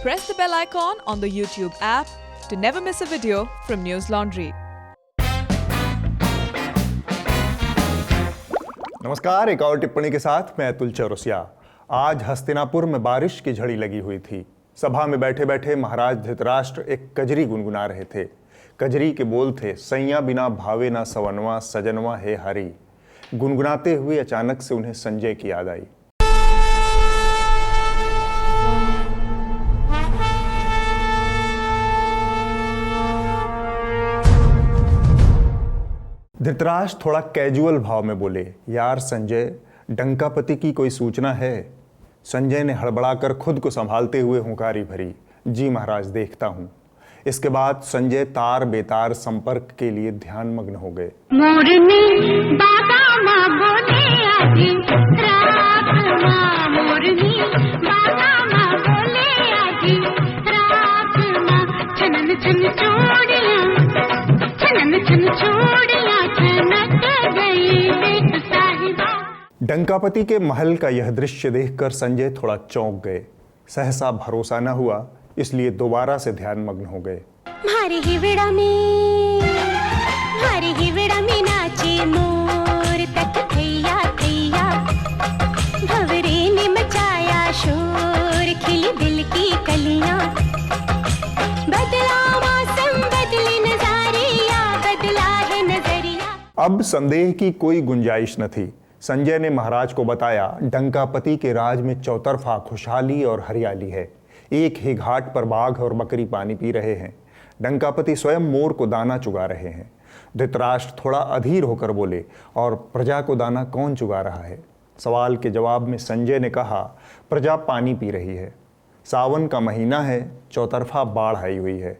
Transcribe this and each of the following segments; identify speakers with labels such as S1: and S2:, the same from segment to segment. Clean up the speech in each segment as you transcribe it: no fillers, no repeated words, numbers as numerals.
S1: Press the bell icon on the YouTube app to never miss a video from News Laundry.
S2: नमस्कार, एक और टिप्पणी के साथ मैं अतुल चौरसिया। आज हस्तिनापुर में बारिश की झड़ी लगी हुई थी। सभा में बैठे बैठे महाराज धृतराष्ट्र एक कजरी गुनगुना रहे थे। कजरी के बोल थे, सैया बिना भावे ना सवनवा, सजनवा हे हरी। गुनगुनाते हुए अचानक से उन्हें संजय की याद आई। धृतराष्ट्र थोड़ा कैजुअल भाव में बोले, यार संजय, डंकापति की कोई सूचना है? संजय ने हड़बड़ाकर खुद को संभालते हुए हुंकारी भरी, जी महाराज, देखता हूं। इसके बाद संजय तार बेतार संपर्क के लिए ध्यानमग्न हो गए। डंकापति के महल का यह दृश्य देखकर संजय थोड़ा चौंक गए। सहसा भरोसा न हुआ, इसलिए दोबारा से ध्यानमग्न हो गए।
S3: मारी हिवड़ा में नाचे मोर, तक थैया थैया भंवरे ने मचाया शोर, खिली दिल की कलियां, बदला मौसम बदले नजारिया, बदला है नजरिया।
S2: अब संदेह की कोई गुंजाइश न थी। संजय ने महाराज को बताया, डंकापति के राज में चौतरफा खुशहाली और हरियाली है। एक ही घाट पर बाघ और बकरी पानी पी रहे हैं। डंकापति स्वयं मोर को दाना चुगा रहे हैं। धृतराष्ट्र थोड़ा अधीर होकर बोले, और प्रजा को दाना कौन चुगा रहा है? सवाल के जवाब में संजय ने कहा, प्रजा पानी पी रही है। सावन का महीना है, चौतरफा बाढ़ आई हुई है।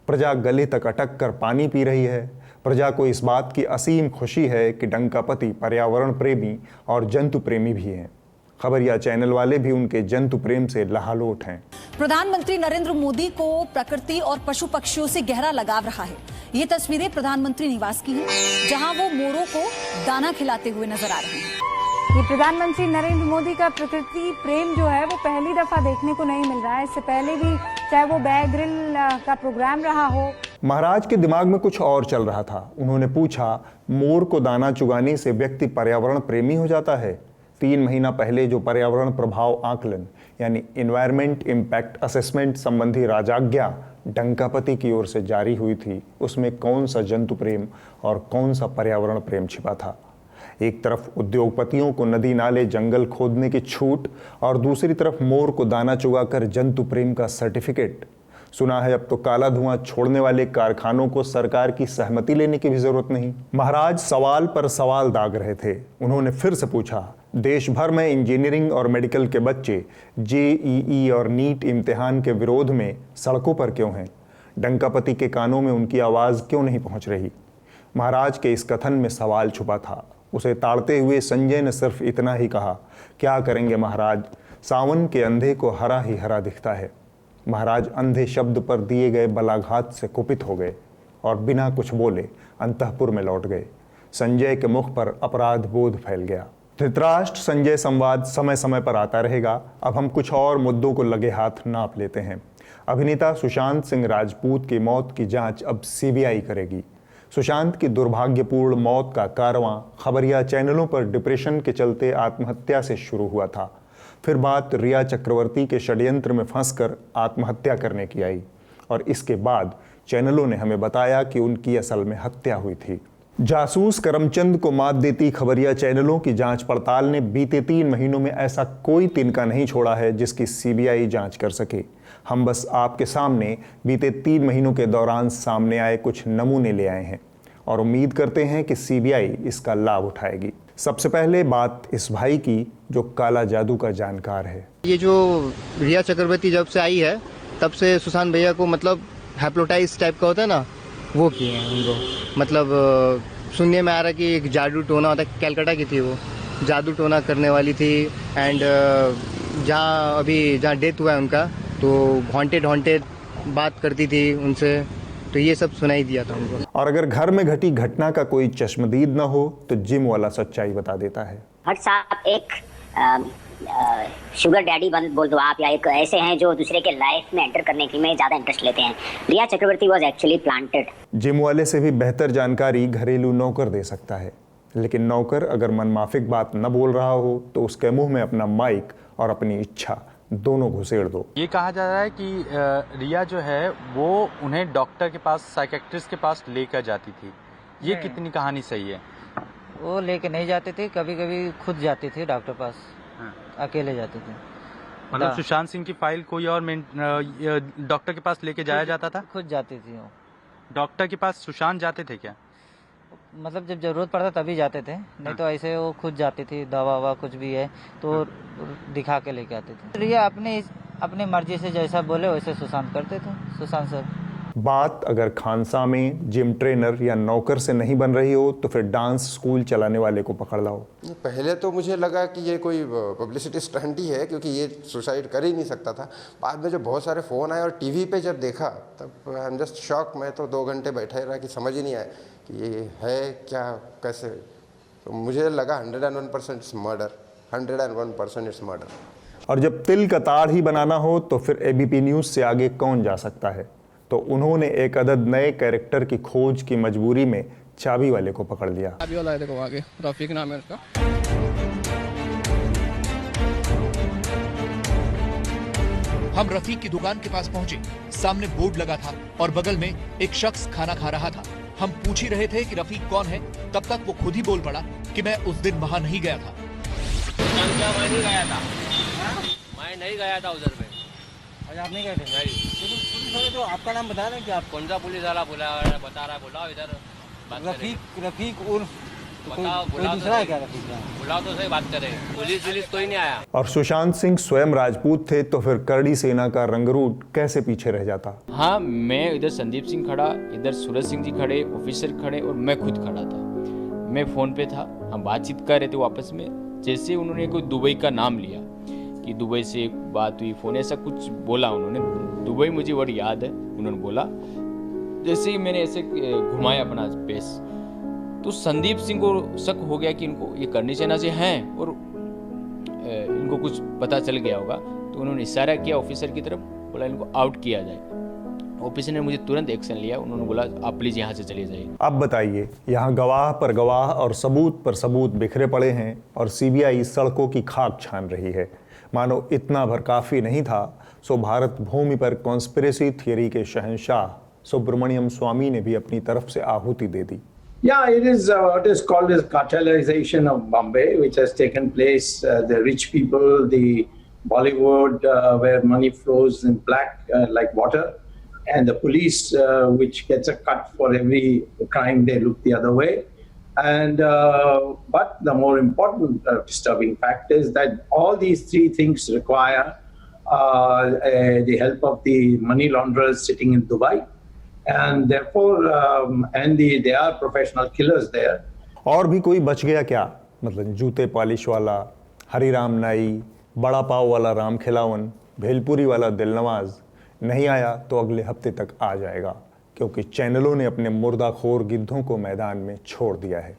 S2: प्रजा गले तक अटक कर पानी पी रही है। प्रजा को इस बात की असीम खुशी है कि डंकापति पर्यावरण प्रेमी और जंतु प्रेमी भी हैं। खबरिया चैनल वाले भी उनके जंतु प्रेम से लहालोट हैं।
S4: प्रधानमंत्री नरेंद्र मोदी को प्रकृति और पशु पक्षियों से गहरा लगाव रहा है। ये तस्वीरें प्रधानमंत्री निवास की हैं, जहां वो मोरों को दाना खिलाते हुए नजर आ रहे हैं।
S5: ये प्रधानमंत्री नरेंद्र मोदी का प्रकृति प्रेम जो है वो पहली दफा देखने को नहीं मिल रहा है। इससे पहले भी चाहे वो बेयर ग्रिल का प्रोग्राम रहा हो।
S2: महाराज के दिमाग में कुछ और चल रहा था। उन्होंने पूछा, मोर को दाना चुगाने से व्यक्ति पर्यावरण प्रेमी हो जाता है? 3 महीना पहले जो पर्यावरण प्रभाव आकलन यानी एनवायरमेंट इम्पैक्ट असेसमेंट संबंधी राजाज्ञा डंकापति की ओर से जारी हुई थी, उसमें कौन सा जंतु प्रेम और कौन सा पर्यावरण प्रेम छिपा था? एक तरफ उद्योगपतियों को नदी नाले जंगल खोदने की छूट और दूसरी तरफ मोर को दाना चुगाकर जंतु प्रेम का सर्टिफिकेट। सुना है अब तो काला धुआं छोड़ने वाले कारखानों को सरकार की सहमति लेने की भी जरूरत नहीं। महाराज सवाल पर सवाल दाग रहे थे। उन्होंने फिर से पूछा, देश भर में इंजीनियरिंग और मेडिकल के बच्चे जेईई और नीट इम्तिहान के विरोध में सड़कों पर क्यों हैं? डंकापति के कानों में उनकी आवाज क्यों नहीं पहुंच रही? महाराज के इस कथन में सवाल छुपा था। उसे ताड़ते हुए संजय ने सिर्फ इतना ही कहा, क्या करेंगे महाराज, सावन के अंधे को हरा ही हरा दिखता है। महाराज अंधे शब्द पर दिए गए बलाघात से कुपित हो गए और बिना कुछ बोले अंतःपुर में लौट गए। संजय के मुख पर अपराध बोध फैल गया। धृतराष्ट्र संजय संवाद समय समय पर आता रहेगा। अब हम कुछ और मुद्दों को लगे हाथ नाप लेते हैं। अभिनेता सुशांत सिंह राजपूत की मौत की जांच अब सीबीआई करेगी। सुशांत की दुर्भाग्यपूर्ण मौत का कारवां खबरिया चैनलों पर डिप्रेशन के चलते आत्महत्या से शुरू हुआ था। फिर बात रिया चक्रवर्ती के षड्यंत्र में फंसकर आत्महत्या करने की आई और इसके बाद चैनलों ने हमें बताया कि उनकी असल में हत्या हुई थी। जासूस करमचंद को मात देती खबरिया चैनलों की जांच पड़ताल ने बीते 3 महीनों में ऐसा कोई तिनका नहीं छोड़ा है जिसकी सीबीआई जांच कर सके। हम बस आपके सामने बीते 3 महीनों के दौरान सामने आए कुछ नमूने ले आए हैं और उम्मीद करते हैं कि सीबीआई इसका लाभ उठाएगी। सबसे पहले बात इस भाई की जो काला जादू का जानकार है।
S6: ये जो रिया चक्रवर्ती जब से आई है तब से सुशांत भैया को मतलब हेप्नोटाइज टाइप का होता है ना, वो किए हैं उनको। मतलब सुनने में आ रहा है कि एक जादू टोना होता है, कैलकाटा की थी वो, जादू टोना करने वाली थी। एंड जहाँ डेथ हुआ है उनका, तो हॉन्टेड बात करती थी उनसे, तो ये सब सुनाई दिया था उनको।
S2: और अगर घर में घटी घटना का कोई चश्मदीद न हो तो जिम वाला सच्चाई बता देता है।
S7: भट्ट साहब एक शुगर डैडी बोल दो आप, या एक ऐसे हैं जो दूसरे के लाइफ में एंटर करने के में ज़्यादा इंटरेस्ट लेते हैं। रिया चक्रवर्ती वॉज एक्चुअली प्लांटेड।
S2: जिम वाले से भी बेहतर जानकारी घरेलू नौकर दे सकता है, लेकिन नौकर अगर मनमाफिक बात न बोल रहा हो तो उसके मुंह में अपना माइक और अपनी इच्छा दोनों घुसेड़ दो।
S8: ये कहा जा रहा है कि रिया जो है वो उन्हें डॉक्टर के पास, साइकेट्रिस्ट के पास लेकर जाती थी। ये कितनी कहानी सही है?
S9: वो लेके नहीं जाते थे, कभी कभी खुद जाते थे डॉक्टर पास।
S8: हाँ।
S9: अकेले जाते थे।
S8: मतलब सुशांत सिंह की फाइल कोई और डॉक्टर के पास लेके जाया जाता था?
S9: खुद जाती थी वो।
S8: डॉक्टर के पास सुशांत जाते थे क्या?
S9: मतलब जब जरूरत पड़ता तभी जाते थे, नहीं तो ऐसे वो खुद जाते थे। दवा ववा कुछ भी है तो दिखा के लेके आते थे। रिया अपने मर्जी से जैसा बोले वैसे सुशांत करते थे, सुशांत सर।
S2: बात अगर खानसा में जिम ट्रेनर या नौकर से नहीं बन रही हो तो फिर डांस स्कूल चलाने वाले को पकड़ लाओ।
S10: पहले तो मुझे लगा कि ये कोई पब्लिसिटी स्टंट ही है, क्योंकि ये सुसाइड कर ही नहीं सकता था। बाद में जब बहुत सारे फ़ोन आए और टीवी पे जब देखा तब आई एम जस्ट शॉक। मैं तो 2 घंटे बैठा रहा कि समझ ही नहीं आया कि ये है क्या, कैसे। तो मुझे लगा 101% इट्स मर्डर, 101% इट्स मर्डर।
S2: और जब तिल का ताड़ ही बनाना हो तो फिर एबीपी न्यूज़ से आगे कौन जा सकता है। तो उन्होंने एक अदद नए कैरेक्टर की खोज की मजबूरी में चाबी वाले को पकड़ लिया।
S11: चाबी वाला है, देखो आगे रफीक नाम है उसका।
S12: हम रफीक की दुकान के पास पहुंचे। सामने बोर्ड लगा था और बगल में एक शख्स खाना खा रहा था। हम पूछ ही रहे थे कि रफीक कौन है, तब तक वो खुद ही बोल पड़ा कि मैं उस दिन वहां नहीं गया था।
S13: मैं नहीं गया था, मैं नहीं गया था उधर पे।
S9: आप नहीं गए थे? नहीं। तो आपका नाम बता रहे हैं कि आप
S13: कौन सा पुलिस वाला बता रहा है? बुलाओ इधर।
S9: रफीक उर्फ
S13: बताओ, बुलाओ
S9: दूसरा है क्या? रफीक
S13: बुलाओ तो सही बात करें। पुलिस कोई नहीं आया।
S2: और सुशांत सिंह स्वयं राजपूत थे तो फिर करड़ी सेना का रंगरूट कैसे पीछे रह जाता।
S14: हाँ, मैं इधर संदीप सिंह खड़ा, इधर सूरज सिंह जी खड़े, ऑफिसर खड़े और मैं खुद खड़ा था। मैं फ़ोन पे था, हम बातचीत कर रहे थे आपस में। जैसे उन्होंने कोई दुबई का नाम लिया कि दुबई से एक बात हुई, फ़ोन ऐसा कुछ बोला उन्होंने। दुबई मुझे वर्ड याद है, उन्होंने बोला। जैसे ही मैंने ऐसे घुमाया अपना पेस, तो संदीप सिंह को शक हो गया कि इनको ये करनी सेना से हैं और इनको कुछ पता चल गया होगा। तो उन्होंने इशारा किया ऑफिसर की तरफ, बोला इनको आउट किया जाए। ऑफिसर ने मुझे तुरंत एक्शन लिया। उन्होंने बोला आप प्लीज़ यहाँ से चले जाइए।
S2: अब बताइए, यहाँ गवाह पर गवाह और सबूत पर सबूत बिखरे पड़े हैं और सीबीआई सड़कों की खाक छान रही है। मानो इतना भर काफ़ी नहीं था, सो भारत भूमि पर कॉन्स्पिरेसी थियरी के शहंशाह सुब्रमण्यम स्वामी ने भी अपनी तरफ से आहुति दे दी।
S15: Yeah, it is what is called as cartelization of Bombay, which has taken place. The rich people, the Bollywood, where money flows in black like water, and the police, which gets a cut for every crime they look the other way. And but the more important disturbing fact is that all these three things require the help of the money launderers sitting in Dubai. And therefore, they are professional killers there.
S2: और भी कोई बच गया क्या? मतलब जूते polish वाला हरिराम नाई, बड़ा पाव वाला राम खिलावन, भेलपुरी वाला दिलनवाज नहीं आया तो अगले हफ्ते तक आ जाएगा, क्योंकि चैनलों ने अपने मुर्दाखोर गिद्धों को मैदान में छोड़ दिया है।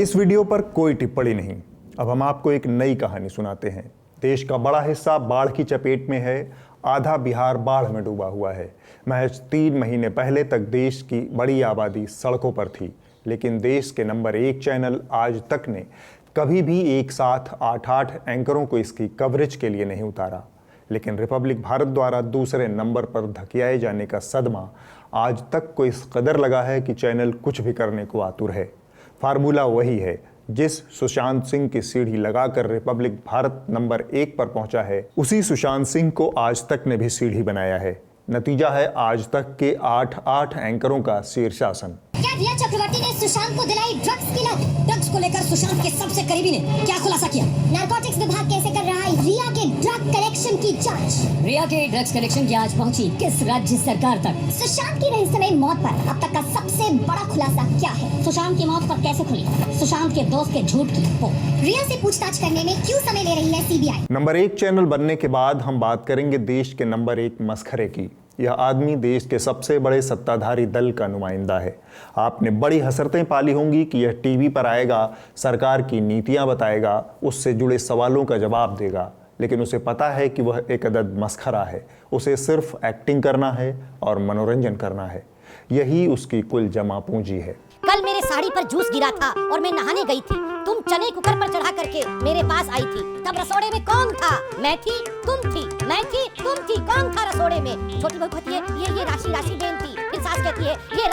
S2: इस वीडियो पर कोई टिप्पणी नहीं। अब हम आपको एक नई कहानी सुनाते हैं। देश का बड़ा हिस्सा बाढ़ की चपेट में है, आधा बिहार बाढ़ में डूबा हुआ है। महज 3 महीने पहले तक देश की बड़ी आबादी सड़कों पर थी, लेकिन देश के नंबर 1 चैनल आज तक ने कभी भी एक साथ 8 एंकरों को इसकी कवरेज के लिए नहीं उतारा। लेकिन रिपब्लिक भारत द्वारा दूसरे नंबर पर धकियाए जाने का सदमा आज तक को इस कदर लगा है कि चैनल कुछ भी करने को आतुर है। फार्मूला वही है जिस सुशांत सिंह की सीढ़ी लगाकर रिपब्लिक भारत नंबर 1 पर पहुंचा है, उसी सुशांत सिंह को आज तक ने भी सीढ़ी बनाया है। नतीजा है आज तक के 8 एंकरों का शीर्षासन।
S16: क्या रिया चक्रवर्ती ने सुशांत को दिलाई ड्रग्स की लत? ड्रग्स को लेकर सुशांत के सबसे करीबी ने क्या खुलासा किया? नारकोटिक्स विभाग कैसे कर रहा है रिया के ड्रग कलेक्शन की जांच? रिया के ड्रग्स कलेक्शन की आज पहुंची किस राज्य सरकार तक? सुशांत की रहस्यमय मौत पर अब तक का सबसे बड़ा खुलासा क्या है? सुशांत की मौत पर कैसे खुली सुशांत के दोस्त के झूठ की रिपोर्ट? रिया से पूछताछ करने में क्यों समय ले रही है सीबीआई?
S2: नंबर 1 चैनल बनने के बाद हम बात करेंगे देश के नंबर 1 मस्खरे की। यह आदमी देश के सबसे बड़े सत्ताधारी दल का नुमाइंदा है। आपने बड़ी हसरतें पाली होंगी कि यह टीवी पर आएगा, सरकार की नीतियां बताएगा, उससे जुड़े सवालों का जवाब देगा, लेकिन उसे पता है कि वह एक अदद मस्खरा है। उसे सिर्फ एक्टिंग करना है और मनोरंजन करना है, यही उसकी कुल जमा पूंजी है।
S16: कल मेरे साड़ी पर जूस गिरा था और मैं नहाने गई थी। तुम चने कुकर पर चढ़ा करके मेरे पास आई थी। तब रसोड़े में कौन था? मैं थी, तुम थी, मैं थी, तुम थी। कौन था रसोड़े में? छोटी बहू कहती है ये राशि बहन थी। फिर सास कहती है ये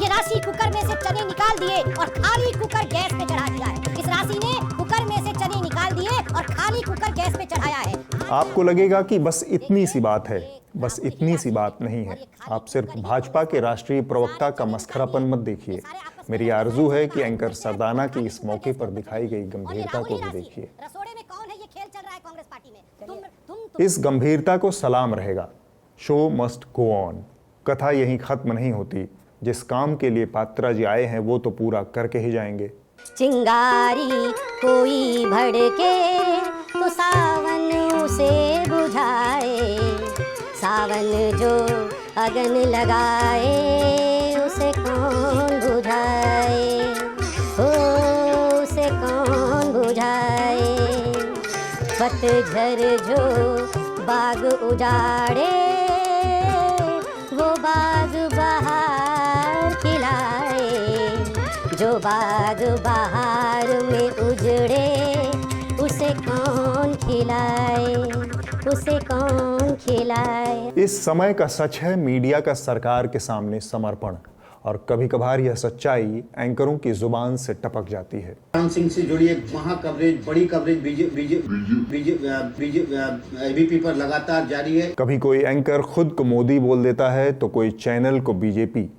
S16: राशि कुकर में से चने निकाल दिए और खाली कुकर गैस पे चढ़ा दिया है। इस राशि ने कुकर में से चने निकाल दिए और खाली कुकर गैस पे चढ़ाया है।
S2: आपको लगेगा कि बस इतनी सी बात है, बस इतनी सी बात नहीं है। आप सिर्फ भाजपा के राष्ट्रीय प्रवक्ता का मस्खरापन मत देखिए। मेरी आरजू है कि एंकर सरदाना की इस मौके पर दिखाई गई गंभीरता को भी देखिए। इस गंभीरता को सलाम रहेगा। Show must go on. कथा यहीं खत्म नहीं होती। जिस काम के लिए पात्रा जी आए हैं वो तो पूरा करके ही जाएंगे।
S16: चिंगारी कोई भड़के तो सावन उसे बुझाए, सावन जो अगन लगाए उसे कौन बुझाए, उसे कौन बुझाए। पतझर जो बाग उजाड़े वो बाग बहार खिलाए, जो बाग बहार में उजड़े उसे कौन खिलाए, उसे कौन खिलाए।
S2: इस समय का सच है मीडिया का सरकार के सामने समर्पण, और कभी कभार यह सच्चाई एंकरों की जुबान से टपक जाती है।
S17: सुशांत सिंह से जुड़ी एक कवरेज, बड़ी कवरेज एबीपी पर लगातार जारी है।
S2: कभी कोई एंकर खुद को मोदी बोल देता है तो कोई चैनल को बीजेपी।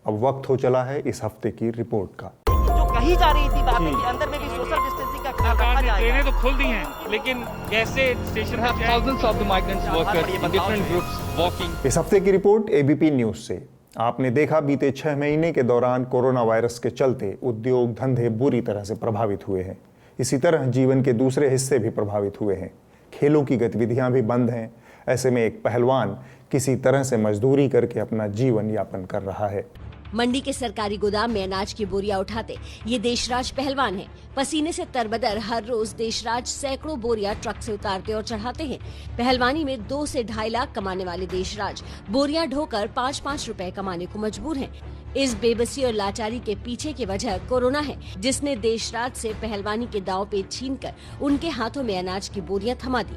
S2: अब वक्त हो चला है इस हफ्ते की रिपोर्ट का।
S18: जो कही जा रही थी बातें कि अंदर में भी सोशल डिस्टेंसिंग का ख्याल रखा जाएगा। ट्रेनें तो खुल दी हैं, लेकिन कैसे स्टेशन पर thousands of the migrants workers in different groups walking.
S2: इस हफ्ते की रिपोर्ट एबीपी न्यूज से। आपने देखा बीते 6 महीने के दौरान कोरोना वायरस के चलते उद्योग धंधे बुरी तरह से प्रभावित हुए हैं। इसी तरह जीवन के दूसरे हिस्से भी प्रभावित हुए हैं। खेलों की गतिविधियां भी बंद हैं। ऐसे में एक पहलवान किसी तरह से मजदूरी करके अपना जीवन यापन कर रहा है।
S19: मंडी के सरकारी गोदाम में अनाज की बोरियां उठाते ये देशराज पहलवान हैं। पसीने से तरबदर हर रोज देशराज सैकड़ों बोरियां ट्रक से उतारते और चढ़ाते हैं। पहलवानी में 2 से 2.5 लाख कमाने वाले देशराज बोरियां ढोकर 5-5 रुपए कमाने को मजबूर हैं। इस बेबसी और लाचारी के पीछे की वजह कोरोना है, जिसने देशराज से पहलवानी के दांव पे छीनकर उनके हाथों में अनाज की बोरियां थमा दी।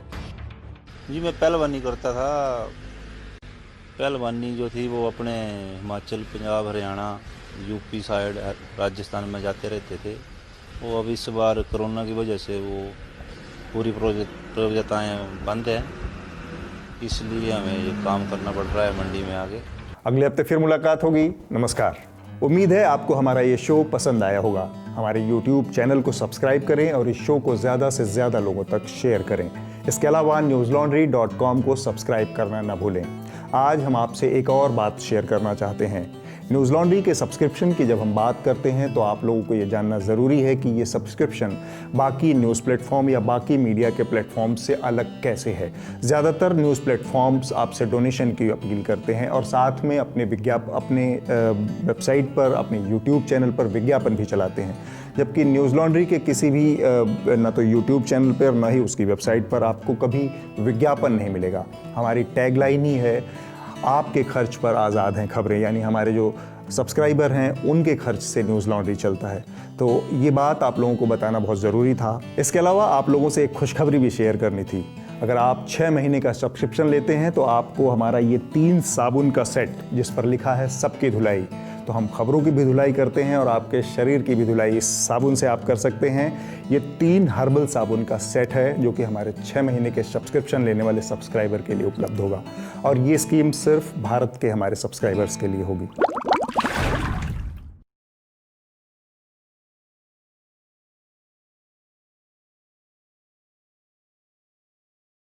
S20: जी मैं पहलवानी करता था। पहलवानी जो थी वो अपने हिमाचल, पंजाब, हरियाणा, यूपी साइड, राजस्थान में जाते रहते थे। वो अब इस बार कोरोना की वजह से वो पूरी प्रतियोगिताएँ बंद हैं, इसलिए हमें ये काम करना पड़ रहा है मंडी में आगे।
S2: अगले हफ्ते फिर मुलाकात होगी। नमस्कार। उम्मीद है आपको हमारा ये शो पसंद आया होगा। हमारे YouTube चैनल को सब्सक्राइब करें और इस शो को ज़्यादा से ज़्यादा लोगों तक शेयर करें। इसके अलावा newslaundry.com को सब्सक्राइब करना न भूलें। आज हम आपसे एक और बात शेयर करना चाहते हैं। न्यूज़ लॉन्ड्री के सब्सक्रिप्शन की जब हम बात करते हैं तो आप लोगों को ये जानना ज़रूरी है कि ये सब्सक्रिप्शन बाकी न्यूज़ प्लेटफॉर्म या बाकी मीडिया के प्लेटफॉर्म से अलग कैसे है। ज़्यादातर न्यूज़ प्लेटफॉर्म्स आपसे डोनेशन की अपील करते हैं और साथ में अपने वेबसाइट पर, अपने यूट्यूब चैनल पर विज्ञापन भी चलाते हैं, जबकि न्यूज़ लॉन्ड्री के किसी भी ना तो यूट्यूब चैनल पर ना ही उसकी वेबसाइट पर आपको कभी विज्ञापन नहीं मिलेगा। हमारी टैगलाइन ही है, आपके खर्च पर आज़ाद हैं खबरें, यानी हमारे जो सब्सक्राइबर हैं उनके खर्च से न्यूज़ लॉन्ड्री चलता है। तो ये बात आप लोगों को बताना बहुत ज़रूरी था। इसके अलावा आप लोगों से एक खुशखबरी भी शेयर करनी थी। अगर आप 6 महीने का सब्सक्रिप्शन लेते हैं तो आपको हमारा ये 3 साबुन का सेट, जिस पर लिखा है सबकी धुलाई, तो हम खबरों की भी धुलाई करते हैं और आपके शरीर की भी धुलाई इस साबुन से आप कर सकते हैं। ये 3 हर्बल साबुन का सेट है जो कि हमारे 6 महीने के सब्सक्रिप्शन लेने वाले सब्सक्राइबर के लिए उपलब्ध होगा, और ये स्कीम सिर्फ भारत के हमारे सब्सक्राइबर्स के लिए होगी।